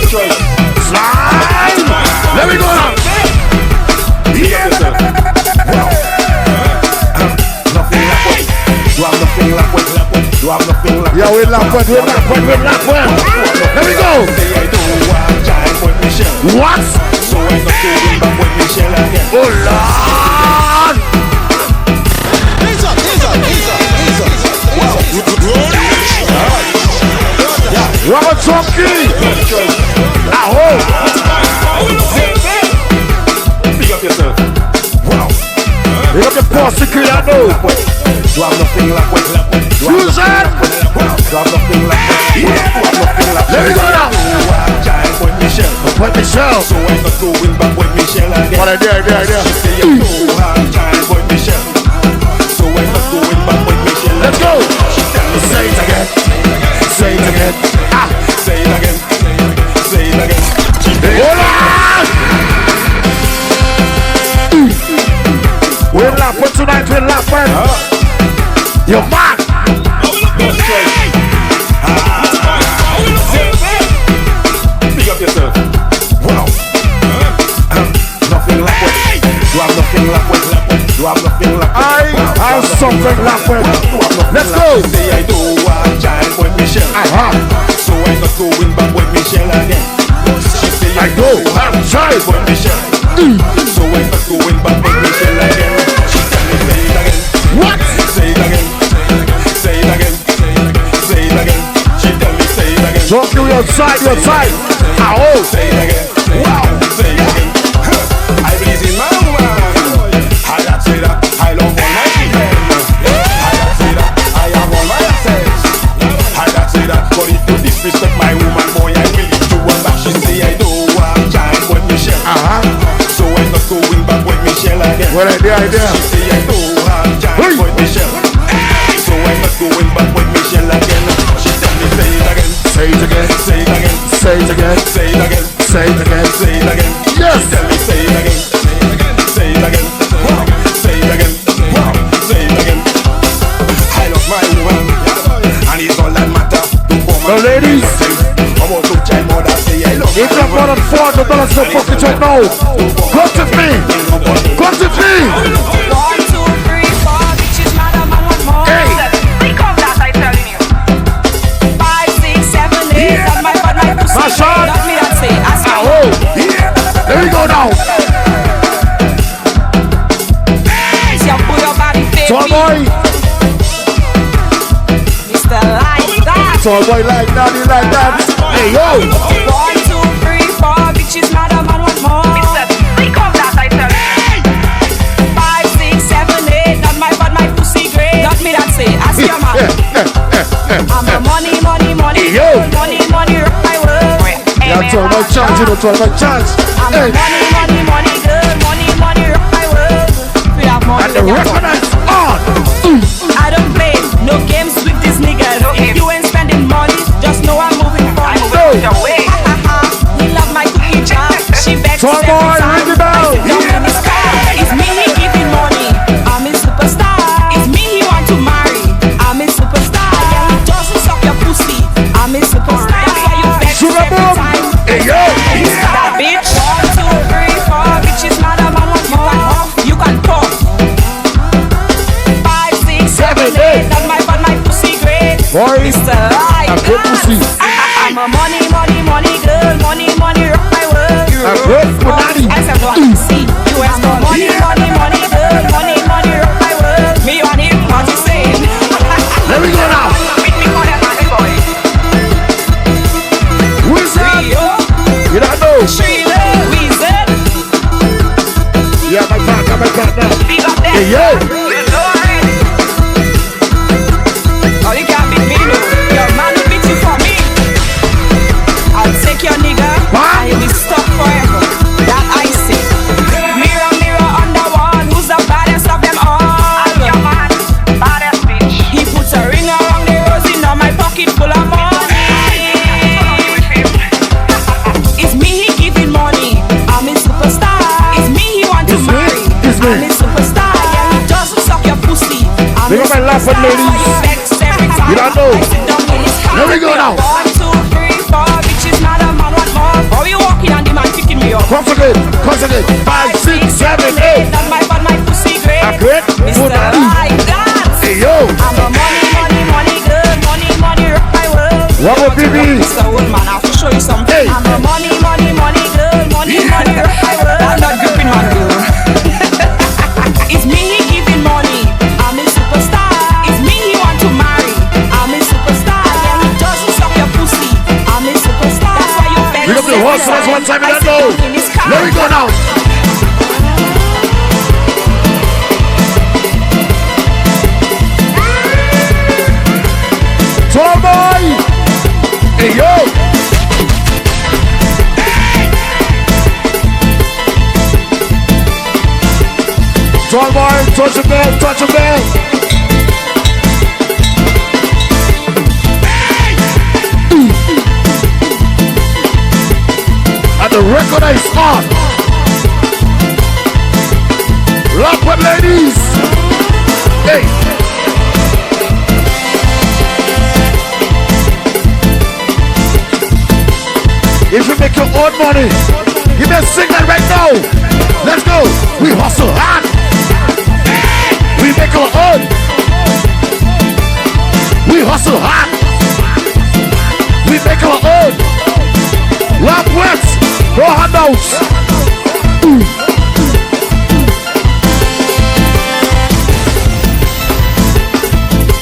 Slide. Let me go now. Yeah. Yeah, we laugh when. Let me go. What? Oh Lord! Robert Chunky! AWOOO! Big up yourself. Wow. Big up the poor secret, I know. Fusion! Let me go now. With Michelle. So I got going back with Michelle again. What I dare. So I got going back with Michelle. Let's go. Say it again. Say it again. Ah. Say it again. Say it again. Hold on. We're laughing tonight. We're laughing. You're mad. Pick up yourself. Wow. Nothing like what? You have nothing like what? You have nothing like what? I have something like what? Let's go. Say I do want child with Michelle. So I got going back with Michelle again. She say I do want child with Michelle. So I got going back with Michelle again. She tell me say it again. What? Say it again. Say it again. Say it again. She tell me say it again. Talk to your side. AWOOO. Say it again. Wow. Say it again. I believe in my woman. I say that I love all my children. I say that I have all my assets. I say that, but if you disrespect my woman, boy, I will leave you one back. She say I don't want child with Michelle. So I'm not going back with Michelle again. What idea? She say I don't want child with Michelle. So I'm not going back with Michelle again. She tell me say it again. Say it again. Say it again. Say it again. Say it again. Say it again. Say it again. Yes. She tell me say it again. Say it again. Say it again. Say it again. I love my woman, and it's all that matters. So ladies, about to child mother say I love. If you're more than $400 so fucking check now, come to me. Come to me. 1, 2, 3, 4, bitches, madam, and one more. Hey. Think of that, I'm telling you. 5, 6, 7, 8, and my pussy. Mash on. Let me that say, ask me. AWOOO. There we go now. See how put your body fit. Tall boy. Mr. Like that. Tall boy like that, he like that. Hey yo. 1, 2, 3, 4, bitches, madam, and one more. Think of that, I tell you. 5, 6, 7, 8, and my pussy great. Let me that say, ask your man. I'm a money, Hey, yo. money, rock my world. Yeah, tall my chance, you know, tall my chance. I'm a money, girl, money, rock my world. We have money. And the record is on. I don't play no games with these niggas. If you ain't spending money, just know I'm moving forward. He love my cookie jar. She begs Tall boy, ring the bell. It's me he giving money. I'm a superstar. It's me he want to marry. I'm a superstar. Yeah, he doesn't suck your pussy. I'm a superstar. That's why you beg Sugar every boom. time. Hey yo. That bitch. 1, 2, 3, 4 bitches, madam, and one more. You can talk. 5, 6, 7, 8. That's my pussy great. Boy, Mr. Like a good pussy. I'm a money girl, money rock my world. A good punani. I said what you see. You ask for money girl, money rock my world. Me on him, what you saying? Let me go now. Wizard. You don't know. Wizard. Yeah, my partner. Big up there. Hey yo. Oh, you can't beat me, no. Your man will beat you for me. I'll take your nigga. What? And you'll be stuck forever. That I see. Mirror on the wall. Who's the baddest of them all? I'm your man. Baddest bitch. He puts a ring around the rosy. Now my pocket full of money. It's me he giving money. I'm a superstar. It's me he want to marry. It's me. I'm a superstar. Yeah, he doesn't suck your pussy. I'm Look a at my laughing superstar. ladies. You vex every time. You don't know. I sit down in his car. Let me go now. 1, 2, 3, 4 bitches, madam, and one more. Comes again. 5, 6, 7, 8. Not my bad, my pussy great. A great. Mr. Like that. Hey yo. I'm a money girl. Money rock my world. What would be me? Mr. Old Man, I have to show you something. Hey. I'm a money girl. Money rock my world. I'm not gripping my girl. It's me he giving money. I'm a superstar. It's me he want to marry. I'm a superstar. And he doesn't suck your pussy. I'm a superstar. That's why you better. We got the horse last one time in that know. Let me go now. Tall boy. Hey yo. Tall boy, touch a bell. And the record is on. Rock with ladies. Hey. If you make your own money, you may sing that right now. Let's go. We hustle hard. We make our own. We hustle hard. We make our own. Love wets. No handouts.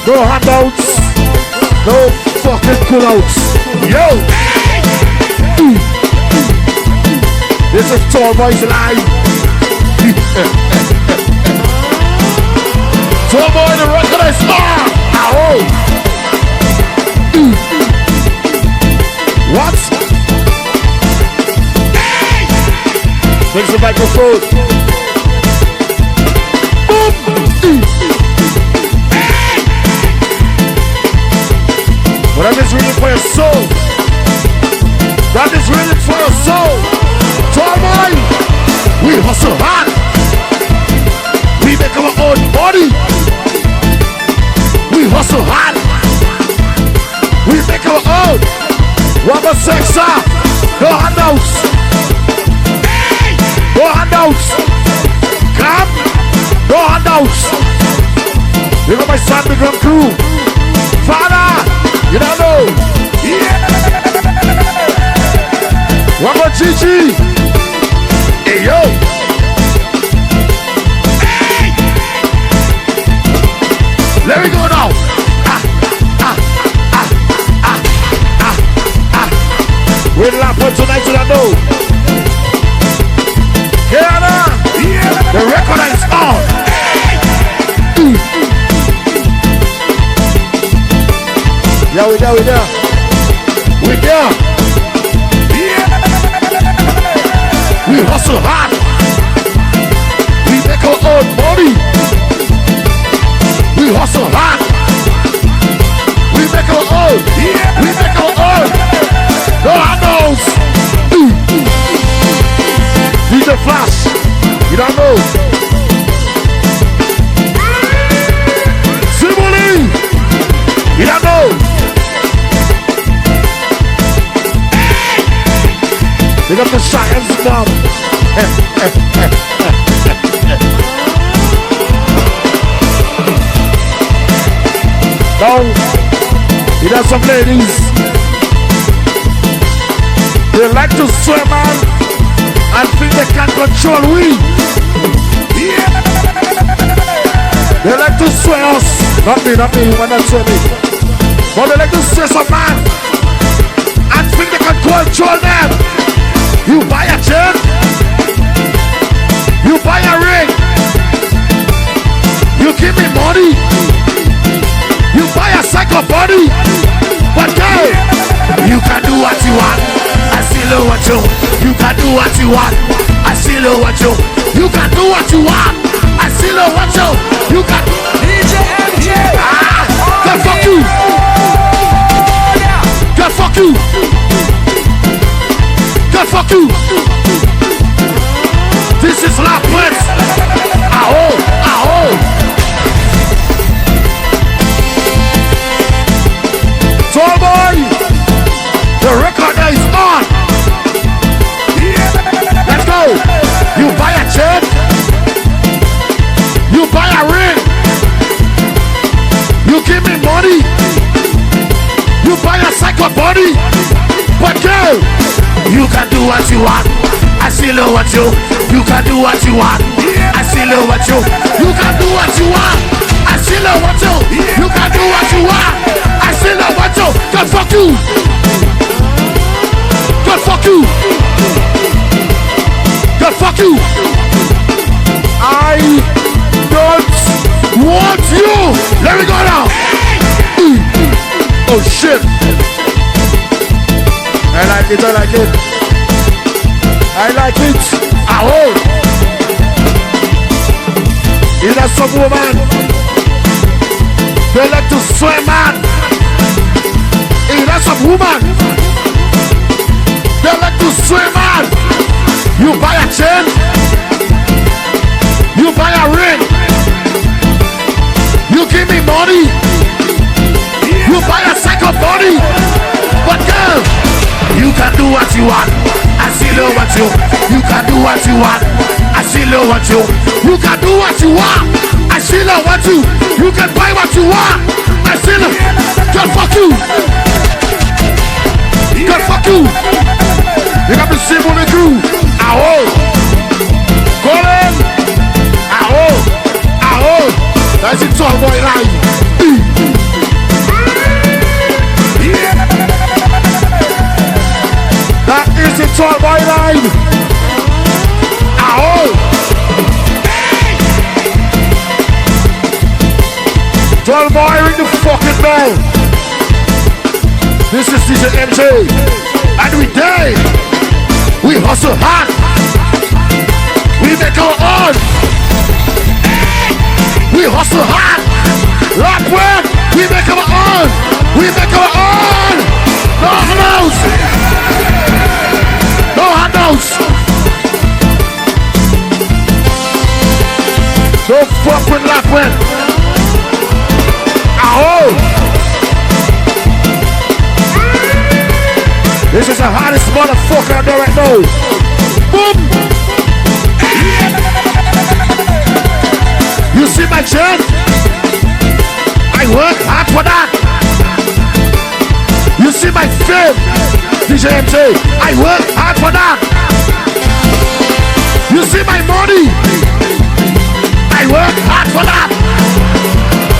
No handouts. No fucking pullouts. Yo. This is Tall Boys Live. Tall Boy, the record is on. What? Fix the microphone. Whatever is reading for your soul, that is reading for your soul. Tall boy, we hustle hard. We make our own body. We hustle hard. We make our own. What a sexa. No handouts. No handouts. Come. No handouts. You got my son, the drum crew. Father, you don't know. Yeah. What about Gigi? Hey yo. Hey. Let me go now. We're in Lapwood tonight, you don't know. Kiana, yeah. The record is on. Yeah, we there. Yeah. We hustle hard. We make our own money. We hustle hard. We make our own. Yeah. We make our own. No handles. DJ Flash. You don't know. Simone. You don't know. They got the science down. Now, you know some ladies. They like to swim on and think they can control we. Yeah. They like to sway us. Not me, when they sway me. But they like to sway some man and think they can control them. You buy a chain, you buy a ring, you give me money, you buy a psycho body, but hey, you can do what you want, I still know what you can do what you want, I still know what you can do what you want, I still know what you can. DJ MJ, God fuck you, God fuck you. God fuck you. This is La Prince. Aho. Tall boy, the record is on. Yeah. Let's can do what you want. I still know what you. You can do what you want. I still know what you. You can do what you want. I still know what you. You can do what you want. I still know what you. God fuck you. God fuck you. God fuck you. I don't want you. Let me go now. Oh shit. I like it, I like it. I like it. AWOOO. You know some woman, they like to swim, man. You know some woman, they like to swim, man. You buy a chain, you buy a ring, you give me money, you buy a second body. But girl, you can do what you want. I still know what you. You can do what you want. I still know what you. You can do what you want. I still know what you. You can buy what you want. I still know. God fuck you. God fuck you. You got the same on the crew. AWOOO. Call in. AWOOO. AWOOO. That's it, tall boy line. That is the tall boy line. AWOOO. Tall boy, ring the fucking bell. This is DJ MJ. And we day. We hustle hard. We make our own. We hustle hard. Rock work. We make our own. We make our own. No handouts. No handouts. Don't fuck with Lapwin. AWOOO. This is the hottest motherfucker I know right now. Boom. You see my chain? I work hard for that. You see my fame? DJ MJ, I work hard for that. You see my money? I work hard for that.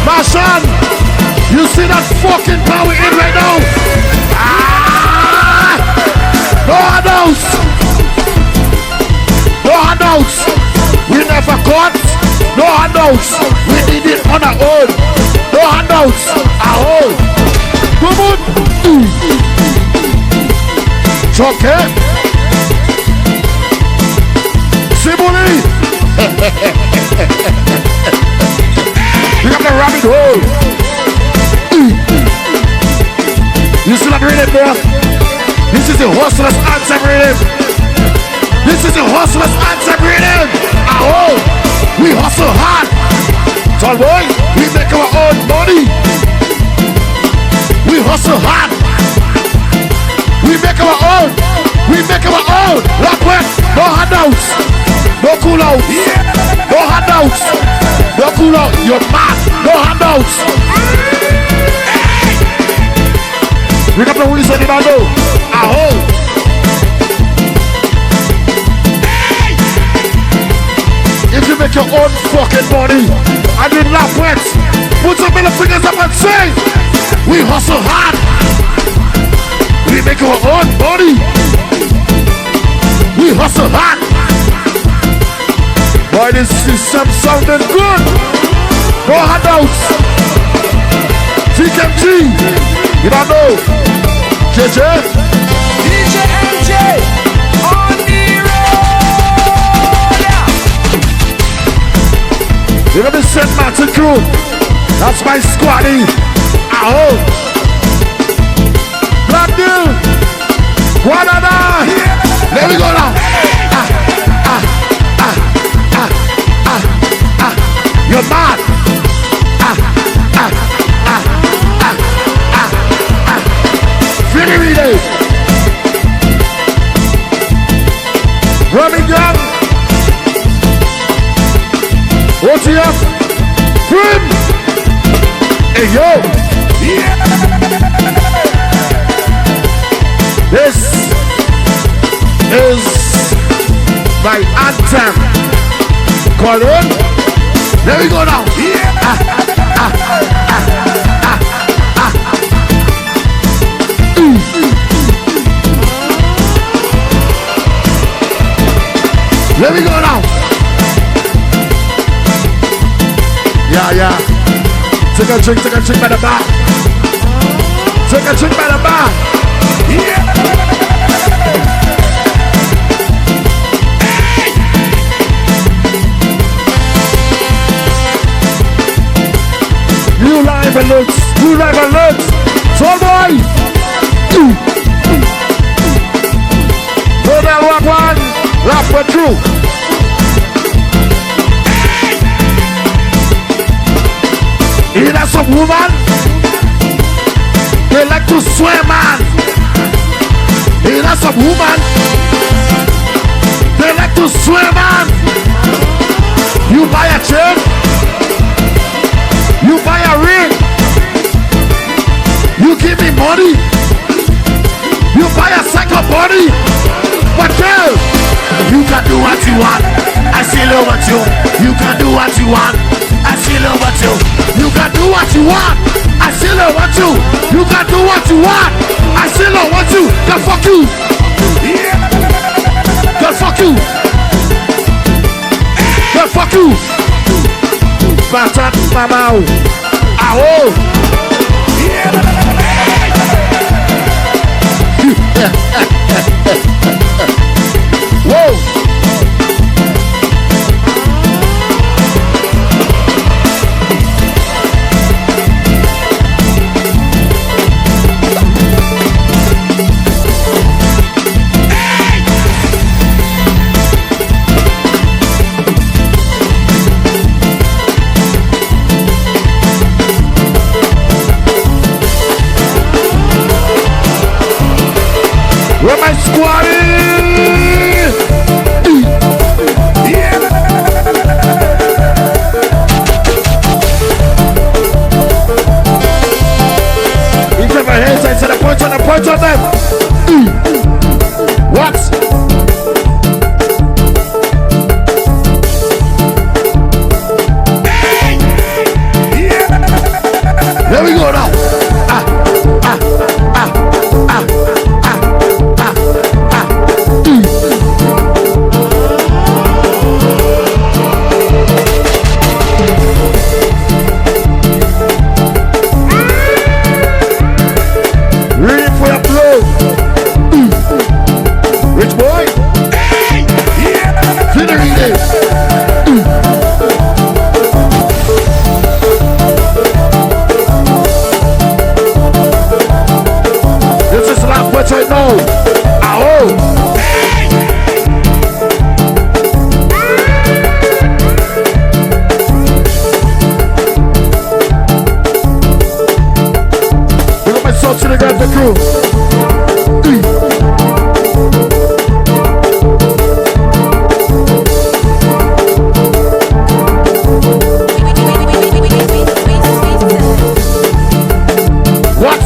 My son, you see that fucking power in right now? Ah! No handouts. No handouts. We never caught. No handouts. We did it on our own. No handouts. AWOOO. Come on. Choke. Simone. You got the rabbit hole. You see that rhythm there? This is the hustler's anthem rhythm. This is the hustler's anthem rhythm. AWOOO. We hustle hard. Tall boy, we make our own money. We hustle hard. We make our own. We make our own. Lock wet. No handouts. No cool outs. No handouts. No cool out. You're mad. No handouts. We got the reason in our know. AWOOO. If you make your own fucking money and you laugh wet, put your middle fingers up and say, we hustle hard. We make our own money. We hustle hard. Boy, this system sounding good. No handouts. TKMG. You don't know. JJ. DJ MJ on the road. You're gonna be St. Martin crew. That's my squaddy. AWOOO. Black dude. Guadana. There we go now. You're mad. Really, really. Birmingham. OTF. Prim. Hey, yo. This is my anthem. Call in. There we go now. Let me go now. Yeah. Take a drink by the bar. Take a drink by the bar. Yeah. New live alerts. So boy. Go down one. Rap for true. You know some woman, they like to swear, man. You know some woman, they like to swear, man. You buy a chain, you buy a ring, you give me money, you buy a second body, but girl, you can do what you want. I still over you. You can do what you want. I still over you. You can do what you want. I still over you. You can do what you want. I still over you. Girl, fuck you. Girl, fuck you. Girl, fuck you. Patat mama. AWOOO. Whoa. Where my squad is? Yeah. Each of my hands, I said a punch on them. What? Hey. Yeah. Here we go now. Right now, AWOOO. Look at my salt to the guys, the crew. What?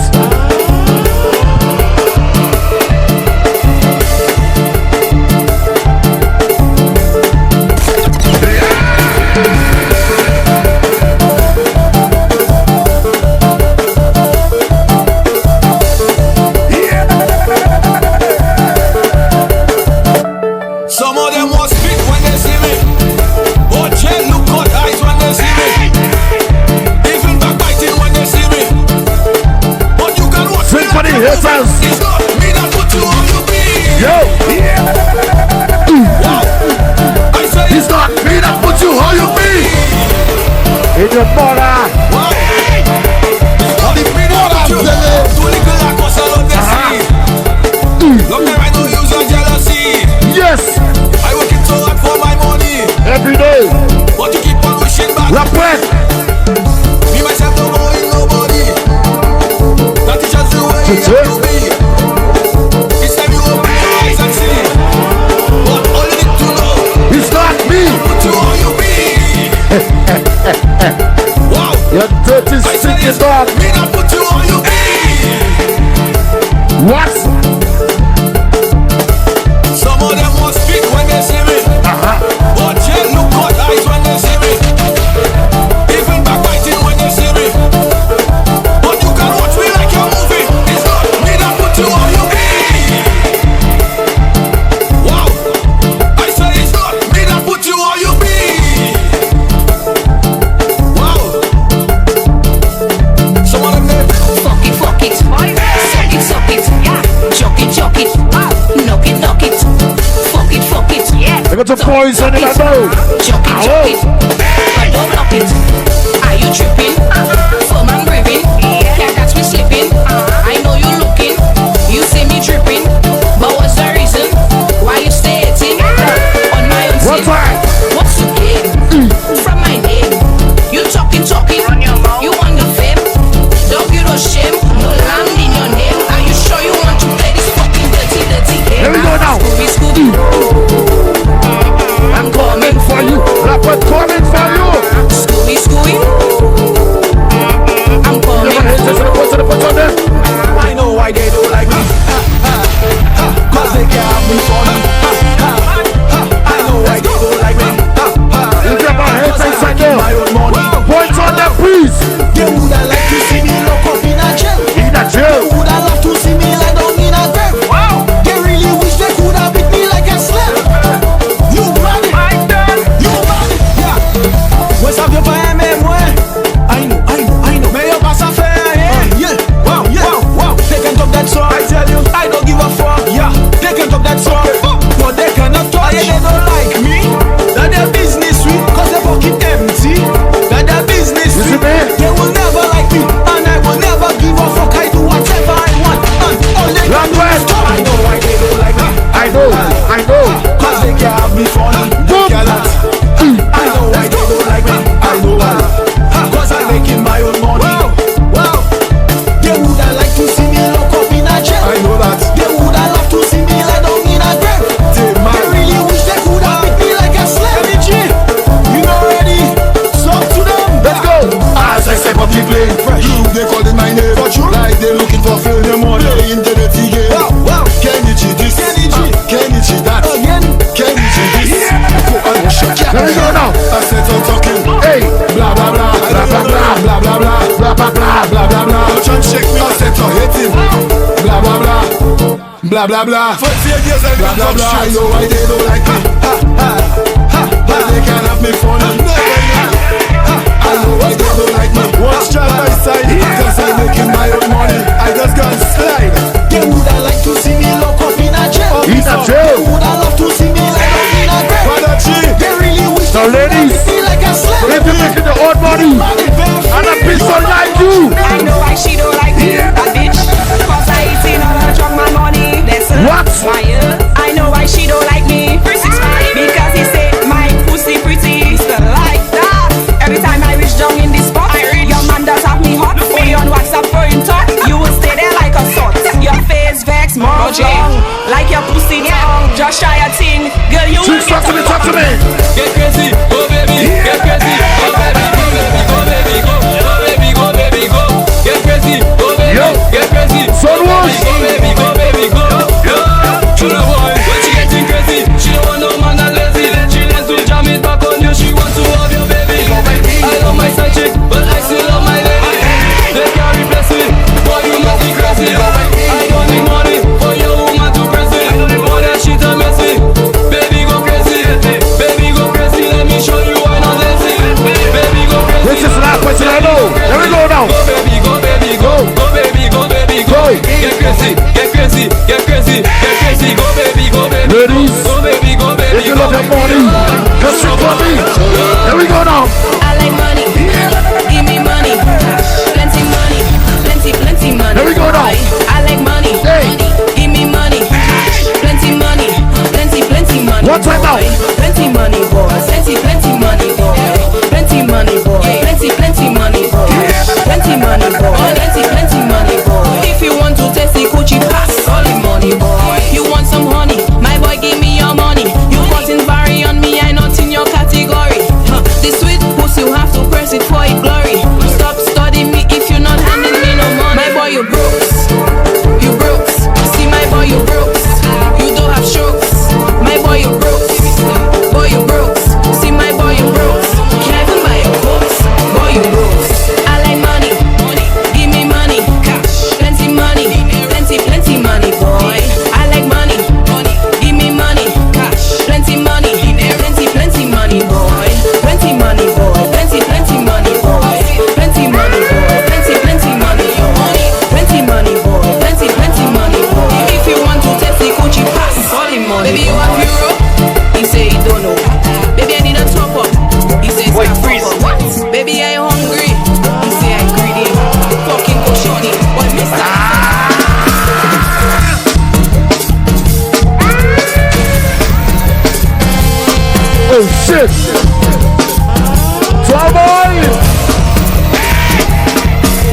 got the boys on the boat. Chuck it. I don't block it. Are you tripping? Firm and breathing. Can't catch me slipping. I know you looking. You see me dripping. But what's the reason why you stay hating on my own skin? What's the game from my name? You talking. You want the fame? Don't you no shame? No land in your name. Are you sure you want to play this fucking dirty game? Here we go now. Scooby. I'm coming for you. Rapper coming for you. Scooby. I'm coming. I know why they don't like me. Cause they can't have me funny. I know why they don't like me. You get my head inside there. My own money. Points on them, please. They woulda like to see me lock up in a jail. In a jail. They woulda love to see me lie down in a grave. Wow. They really wish they coulda beat me like a slave. You mad? You mad? Yeah. Ouais, ça vient pas aimer moi. I know. Mais y'a pas ça faire, yeah. Wow. They can talk that song. I tell you, I don't give a fuck. Yeah. They can talk that song. But they cannot talk. They don't like me. That their business sweet, cause they pocket empty. That their business sweet. They will never like me, and I will never give a fuck. I do whatever I want, and all they can do is talk. I know why they don't like me. I know. Cause they can't have me funny. They cannot. I know why they don't like me. I know why. Cause I'm making my own money. Wow. They woulda like to see me lock up in a jail. I know that. They woulda love to see me lie down in a grave. They really wish they coulda beat me like a slave. You know ready? So to them. Let's go. As I step up the plane, they calling my name. Like they looking for fame. They want to into the game. Wow. Kenichi this. Kenichi that. Kenichi this. Go on, shut up. Let me go now. I said I'm talking. Hey. Blah blah blah. Blah blah blah. Blah blah blah. Blah blah blah. Blah blah blah. Don't try and shake me. I said I'm hating. Blah blah blah. Blah blah blah. For 10 years I blah blah blah. I know why they don't like me. But they can't have me funny. I know why they don't like me. One strap by side. Cause I'm making my own money. I just can't slide. They woulda like to see me lock up in a jail. In a jail. They woulda love to see me lie down in a grave. They really wish So ladies, me like a slave. if you're making the old money, and a bitch don't like you. I know why she don't like me, that bitch. Cause I eating all her drunk my money. Listen, What? Why, I know why she don't like me. 365. Because he said my pussy pretty. Still like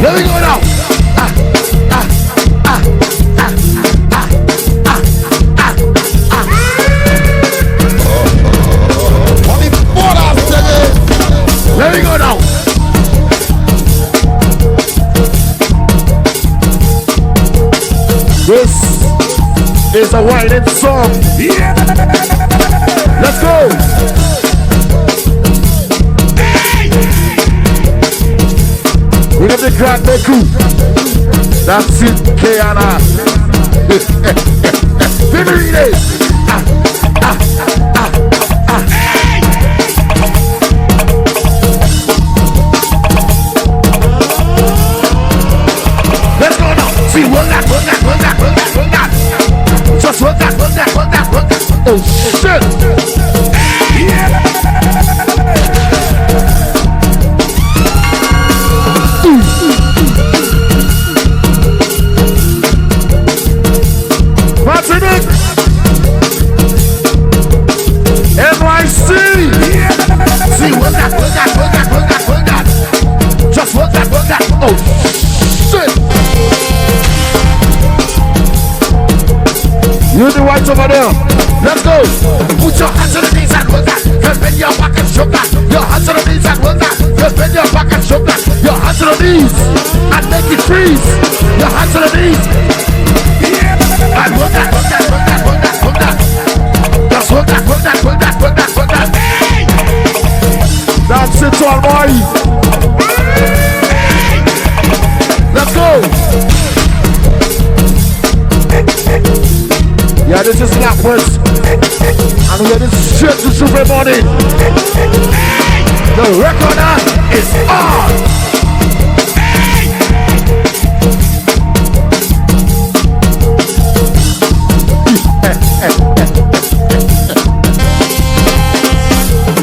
Here we go now. Here we go now. This is a whining song. Yeah. Let's go. Hey. We got the Grand Crew. That's it, Kiana. Hey. Let's go now. See, work that. Just work that. Oh shit! Yeah. What's in it? NYC! Yeah. See, work that. Just work that. Oh shit! You the whites over there. Let's go. Put your hands on the knees and work that. Just bend your back and show that. Your hands on the knees and work that. Just bend your back and show that. Your hands on the knees and make it freeze. Your hands on the knees. Yeah. And work that. Just work that. Hey. That's it, all boy. Hey. Let's go. Yeah, this is Lapwords. And we are this shit to Super Morning. The recorder is on.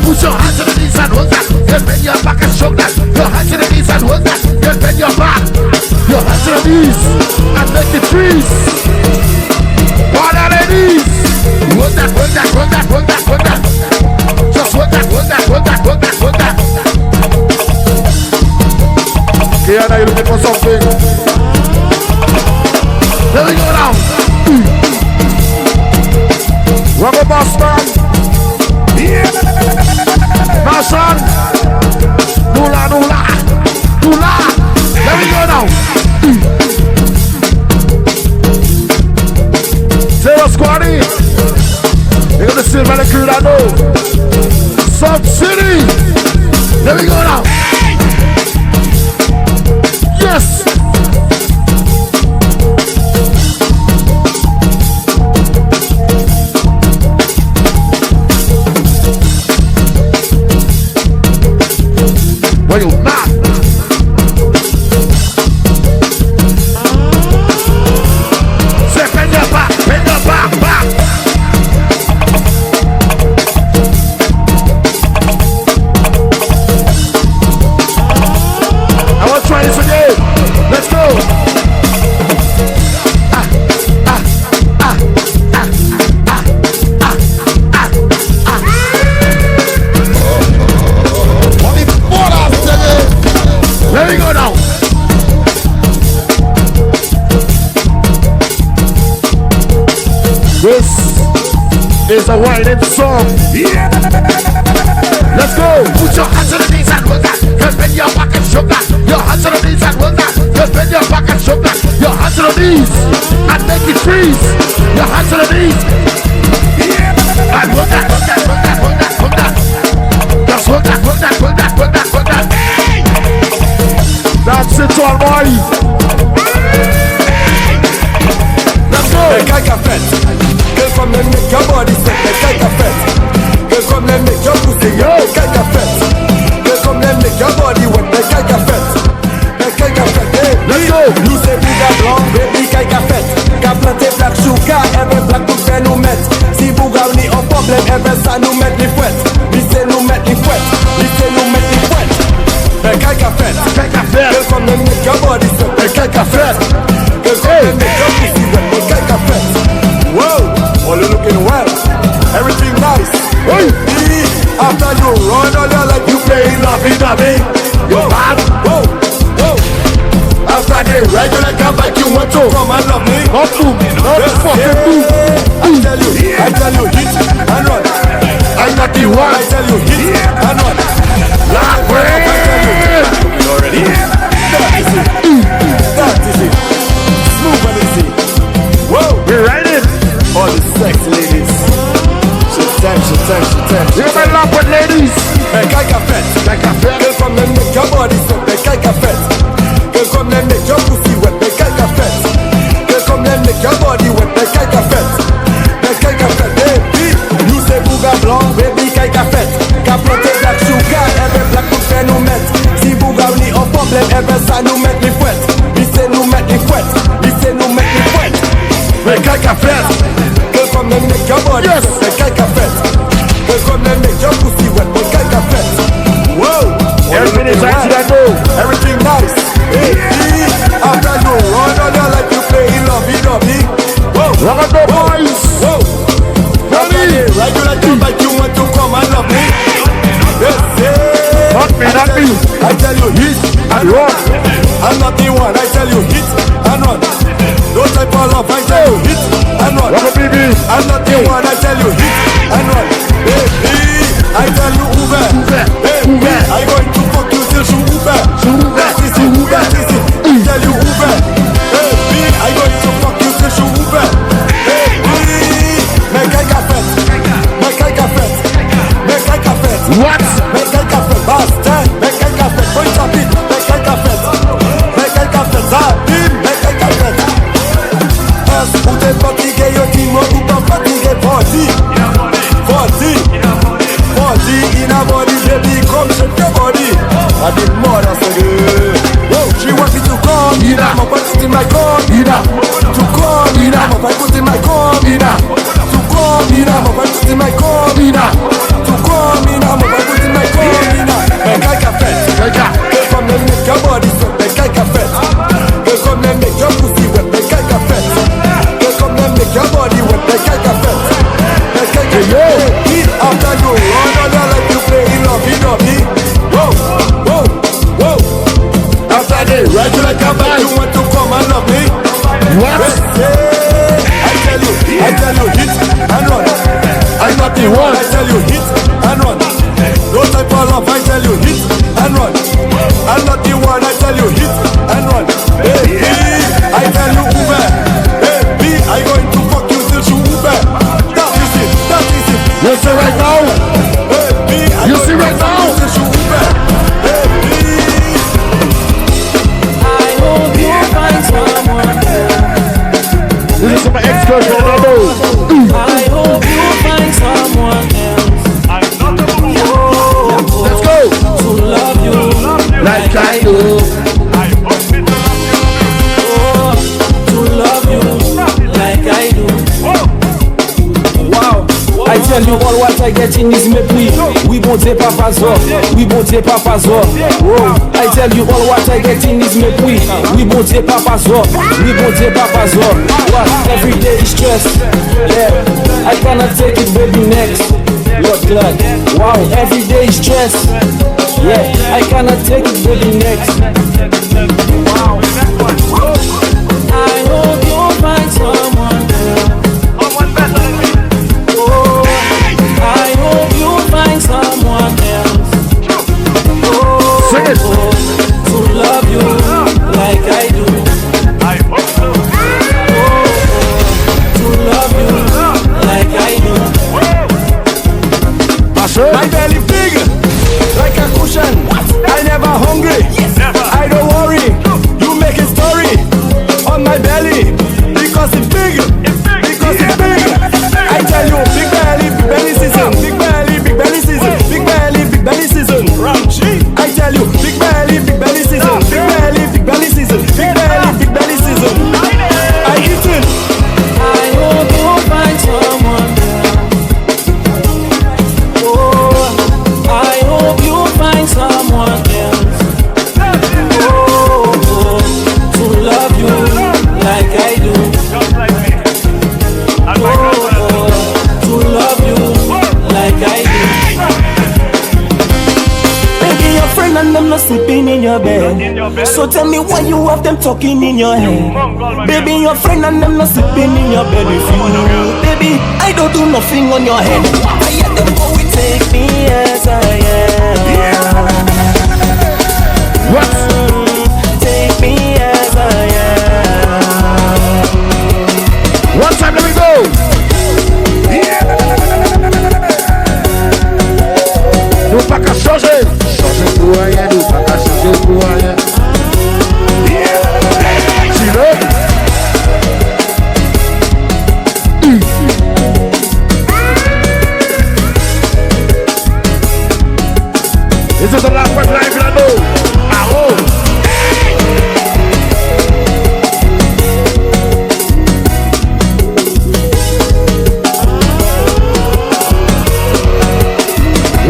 Put your hands on the knees and hold that. Then bend your back and show that. Your hands on the knees and hold that. Then bend your back. Your hands on the knees and make it freeze. What are the knees? Work that. Just work that. Kiana, you looking for something? There we go now. Rubber boss man. Yeah. Marshall. Nula. There we go now. Zero Squaddy. You got the silver and crew that know. South City. There we go now. Yes. Well, you're not. Say, bend your back. Try this again. Let's go. There we go now. This is a whining song. Yeah. Let's go. Put your hands on the knees and hold that. Just bend your back and show that. Your hands on the knees and hold that. Just bend your back and show that. Your hands on the knees and make it freeze. Your hands on the knees. Yeah. And hold that. Just hold that. Hey. That's it, all boy. Hey. Let's go. Girl from them make your body set. Girl from them make your pussy wet. Girl from them make your body wet. Let's go. Nous c'est Bouga blanc, baby kaya fête. Qu'a planté black sugar, every black tout fait nous mettre. Si Bouga ni un problème, every ça nous met les fouettes. Laissez nous mettre les fouettes. Kaya fête. Girl from them make your body set. Kaya fête. Girl from them make your pussy wet. Kaya fête. Whoa, all you looking well. Everything nice. Hey. After you run all your life, you play lovey-dovey. You're bad. Whoa. ride you like a bike, you want to come and love me. Not to, not fucking do. I tell you, hit and run. I'm not the one. I tell you, hit and run. Like You already. That is it. Smooth and easy. Whoa. we're riding. All the sexy ladies. She time. You're my love with ladies. Hey, like a pet. Girl from them make your body sweat. Make like a pet. Girl from them make your pussy wet. Make like a pet. Girl from them make your body wet. Make like a pet. Make like a pet. Baby, you say bouga blanc, baby, like a pet. Capote black sugar, every black pour faire nous mettre. Si bouga ou ni un problème, every ça nous met les fouettes. Il sait nous mettre les fouettes. Il sait nous mettre les fouettes. Make like a pet. Girl from them make your body Yes. wet. Make like a pet. Girl from them make your pussy wet. Make like a pet. Whoa. Everything is right to that go. Everything nice. Hey, after you run all your life, you play lovey. Whoa. Rock and roll boys. Whoa. After they ride you like a bike, you want to come and love me. Yes, yeah. Not me. I tell you hit and run. I'm not the one. I tell you hit and run. No time for love. I tell you hit and run. Rock baby. I'm not the one. I tell you hit and run. Baby, I tell you Uber. Baby, I going to fuck you till you Uber. That is it. I tell you Uber. Baby, I going to fuck you till you Uber. Baby, make I cafet. What? Make I cafet. Bastard. Make I cafet. Point up it. Make I cafet. Zabim. Make I cafet. Est-ce que t'es fatigué, yo dis-moi ou pas fatigué, 40 in a body, baby, come shake your body. I did more than say good. Whoa, she want me to come, I'm about to put in my car, to come, I'm about to put in my car, to come, I'm about to put in my car, to come, I'm about to put in my car, make like a pet. Girl from them make your body sweat, make like a pet. Girl from them make your pussy wet, make like a pet. Girl from them make your body wet, make like a pet. Make like a pet. After you run all your life, you play lovey. Whoa. After they ride you like a bike, you want to come and love me. What? I tell you hit and run. I'm not the one. I tell you hit and run. No time for love. I tell you hit and run. I'm not the one. I tell you hit and run. Baby, I tell you Uber. Baby, I going to fuck you till you Uber. That is it. You see right now? Baby, You see right now? till you Uber. Baby. I hope you find someone else. This is my ex-girlfriend, I know. I hope you find someone else. Let's go. To love you Like I do. To love you like I do. Wow. I tell you all what I get in is mépris. Oui bon Dieu papa zo. Wow. I tell you all what I get in is mépris. Oui bon Dieu papa zo. What? Every day is stress. Yeah. I cannot take it baby next. Lord God. Wow. Every day is stress. Yeah. I cannot take it baby next. Wow. I hope you find someone else. I hope you find someone else. Sing it. To love you like I do. To love you like I do. My belly big, like a cushion. I never hungry. I don't worry. them not sleeping in your bed. So tell me why you have them talking in your head. Baby, your friend and them not sleeping in your bed with you. Baby, I don't do nothing on your head. I hear them go with take me as I am. What? Take me as I am. One time, let me go. Nous pas qu'à changer. Changer pour rien, nous pas qu'à changer pour rien. Tu veux? This is the last one live in the know. AWOOO.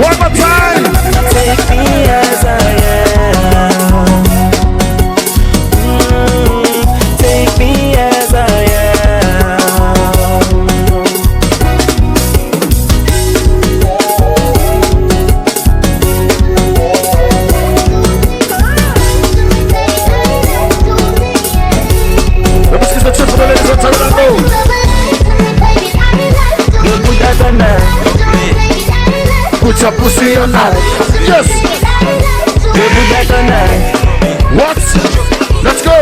One more time. Take me as I am. Take me as I am. Let me see the tip of the ladies on time in the know. You put that on there. Put your pussy on that. Yes. You put that on there. What? Let's go.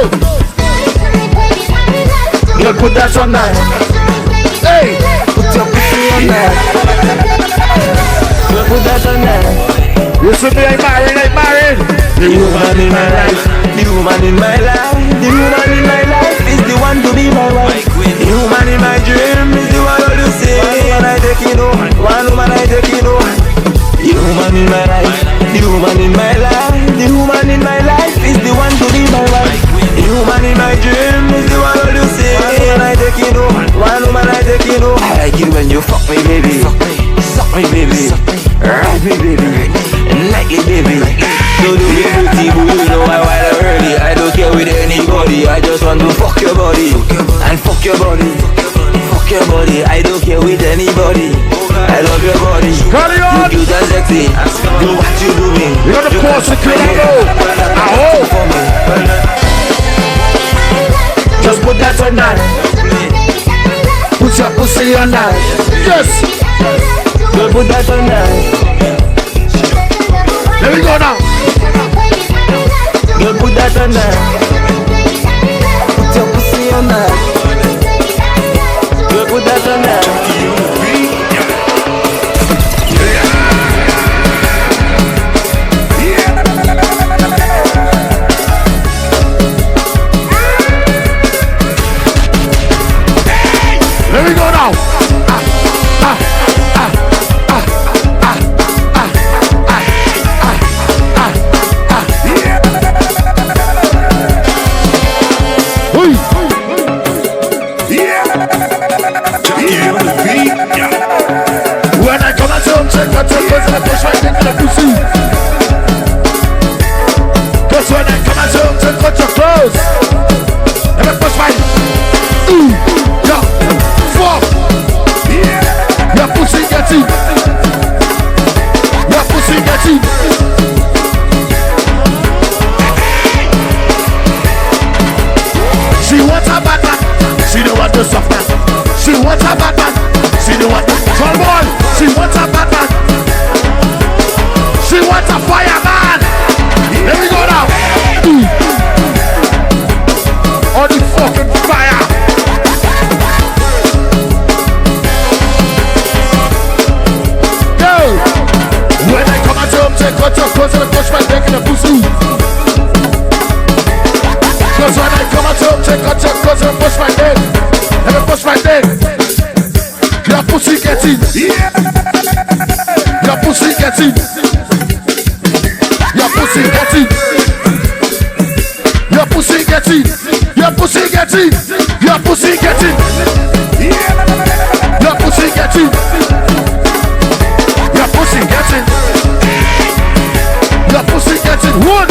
You put that on there. Hey. Put your pussy on there. You put that on there. You should be ain't married. The woman in my life, the woman in my life, the woman in my life is the one to be my wife. The woman in my dream is the one to say, and I take it home. One woman I take it home. The woman in my life, the woman in my life, the woman in my life is the one to be my wife. The woman in my dream is the one to say, and I take it home. One woman I take it home. I like it when you fuck me, baby. Suck me, baby. Ride me, baby. Like it, baby. So do me pretty boo, you know I wild early. I don't care with anybody. I just want to fuck your body and fuck your body. Fuck your body. I don't care with anybody. I love your body. Carry on. You cute and sexy. Do what you doing. You got the force to kill it all. for me. Just put that on that. Put your pussy on that. Yes. Just put that on that. Let me go now. You put that on there. Put your pussy on there. You put that on there. Let me go now. When I come at home, check my tempers and I push my dick in the pussy. Cause when I come at home, check out your clothes and I push my yeah, fuck. Your pussy gets it. Your pussy gets it. She wants a bad man. She don't want to suffer. She wants a bad man. She don't want to turn on. She wants a bad man. She wants a fireman. Here we go now. On the fucking fire. Go. When I come at home, take out your clothes and I push my dick in the pussy. Cause when I come at home, take out your clothes and I push my dick. And I push my dick. Your pussy gets in. Your pussy gets in. Your pussy gets in. Your pussy gets in. Your pussy gets in. Your pussy gets in. Your pussy gets in. Your pussy gets in. Your pussy gets in. One.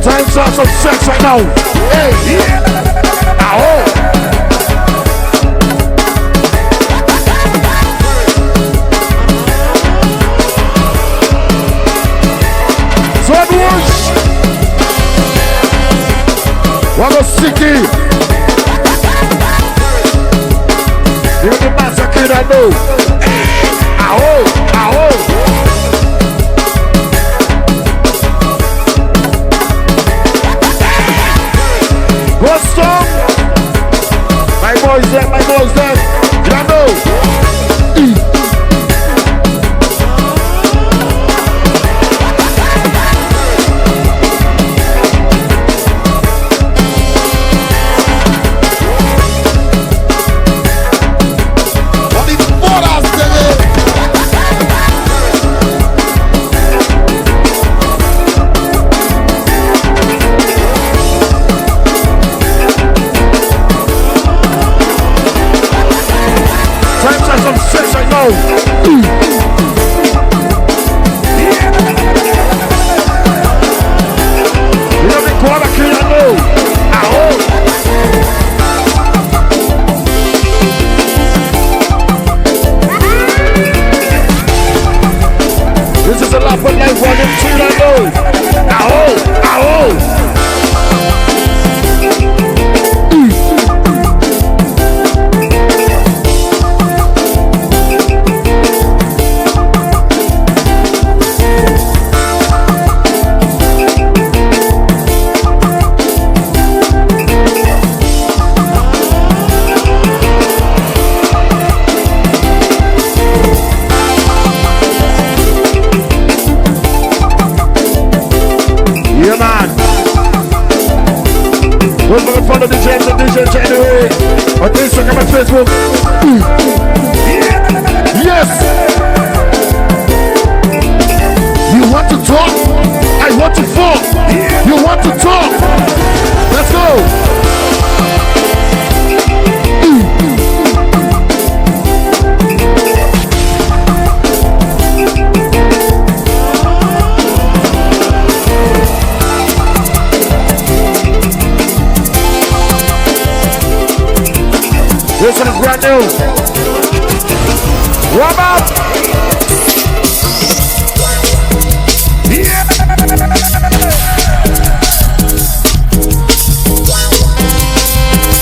Time for some sex right now. Hey. You the massacre that know. AWOOO, AWOOO. What song? My boys there, my boys there. You know. This is a lot for life, one and two, I know. AWOOO, AWOOO. Yeah, man. We're going to follow the James and DJ anyway. On Instagram and Facebook. Yes. You want to talk? I want to talk. You want to talk? Let's go. This one is brand new. What about? Yeah.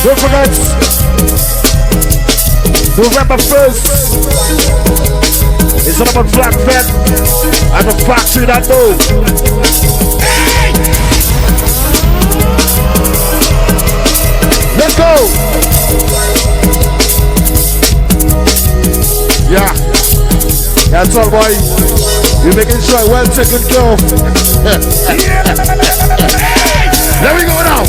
Don't forget, November 1st, it's all about Black Vet and the factory that know. Hey! Let's go. Yeah, that's all, boy. You're making sure well taken care of. There we go now.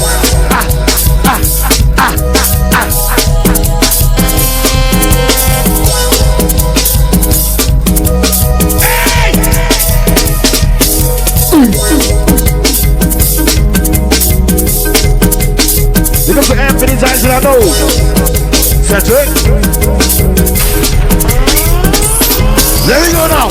Here comes the Anthony's eyes that I know. That's it. There we go now.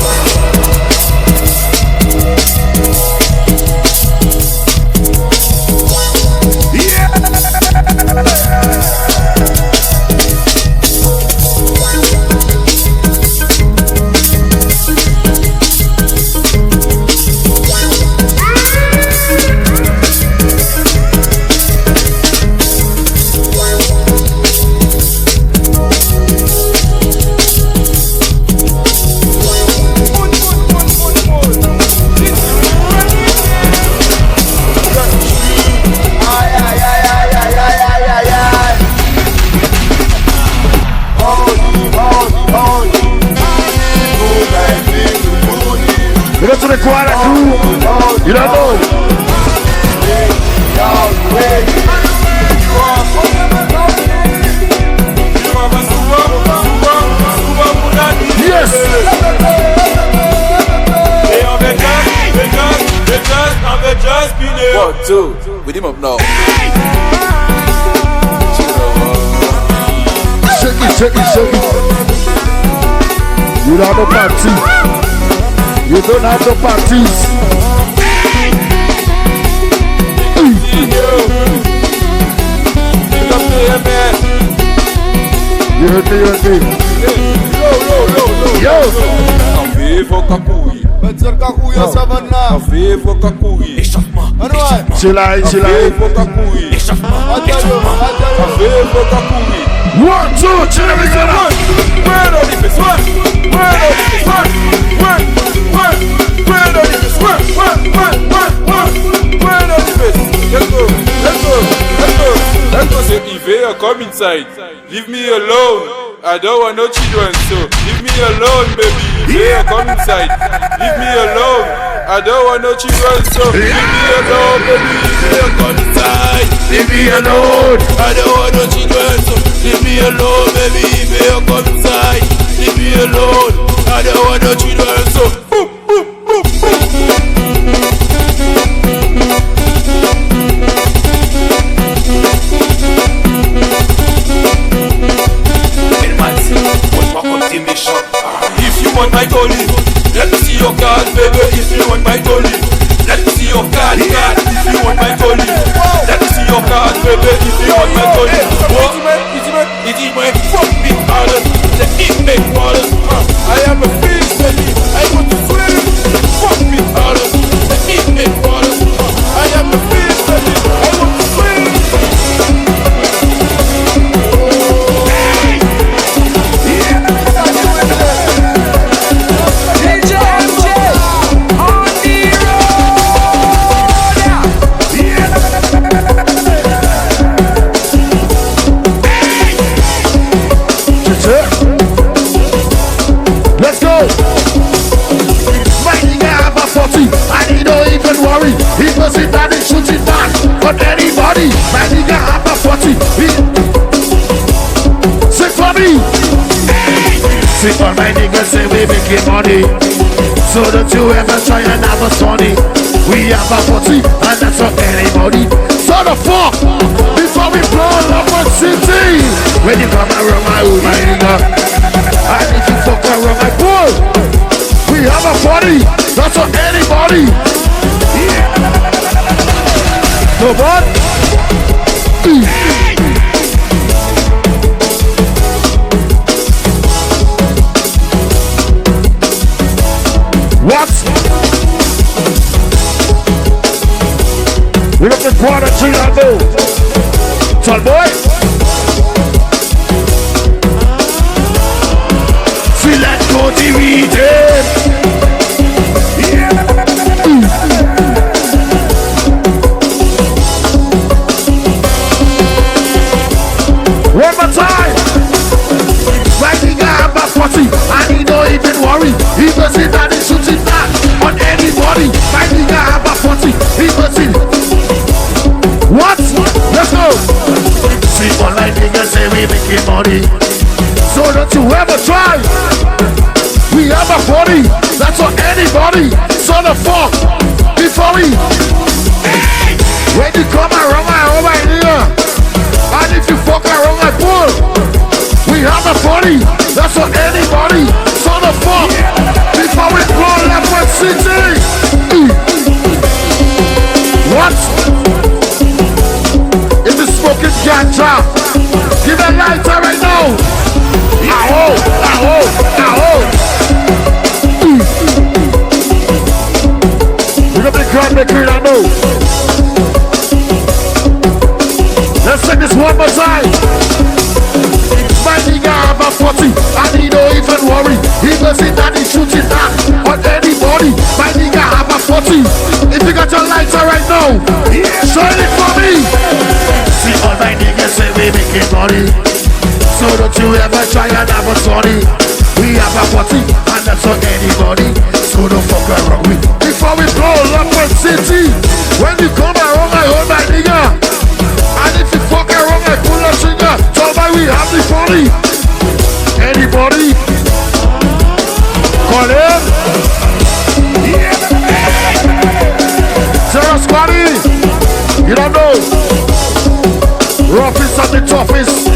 To the choir crew, you don't know. Yes. One, two, with him up now. Shake it, shake it, shake it. You don't have no party. You don't have no parties. You heard me, you heard me. Yo. I'm here for Kapui. Dizer Kakuya Savannah. Vivo Kakui. Chilai. Vivo Kakui. Vivo Kakui. 1, 2, chill every time. Where the difference? Where the difference? Where the difference? Let's go. Say Ivea, come inside. Leave me alone. I don't want no children, so leave me alone, baby. Ivea, come inside. Leave me alone. I don't want no children, so leave me alone, baby. Ivea, come inside. Leave me alone. I don't want no children, so leave me alone, baby. Ivea, come inside. Leave me alone. I don't want no children, so boop, boop, boop, boop. If you want my dolly, let me see your card, baby. If you want my dolly, let me see your card. If you want my dolly, let me see your card, baby. If you want my dolly, it's my fuck me harder. The eat make water. I am a fish, baby. I want to swim. Fuck me harder. The eat make water. I am a fish, baby. I want to swim. Let's go. Mighty guy have a 40 and he don't even worry. He does it and he shoots it back on anybody. Mighty guy have a 40. Sit for me. Sit on my niggas say we making money. So don't you ever try and have us funny. We have a 40 and that's for anybody. So the fuck before we blow up a city. When you come around my old my nigga. And if you fuck around my bull, we have a party, that's for anybody. No what? What? We got the quarter tree on move. Tall boy. Let's go TV then. One more time. Right guy have a 40 and he don't even worry. He does it and he shoots it back on anybody. Right guy have a 40. He does it. What? Let's go. See online niggas say we making money. So don't you ever try. We have a party, that's for anybody. So the fuck before we when you come around my home idea, and if you fuck around my pool, we have a party, that's for anybody. So the fuck before we blow Leopard City. What? If the smoking ganja, give a lighter right now. Aho. We're gonna be crowd maker, I know. Let's sing this one more time. My nigga have a 40 and he don't even worry. He does it and he shoots it back on anybody. My nigga have a 40. If you got your lighter right now, shine it for me. See all my niggas say we making money. So don't you ever try and have us funny. We have a party and that's for anybody. So don't fuck around with. Before we blow Leopard City, when you come around my home, my nigga, and if you fuck around my pull a trigger, tell me we have the party. Anybody? Call in. Sarah Squatty, you don't know. Roughest and the toughest.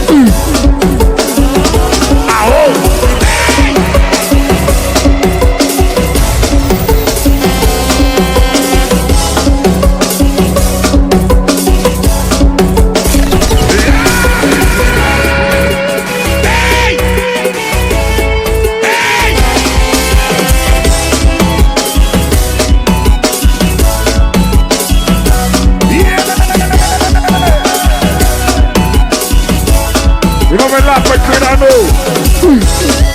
You know me laugh at you, I know.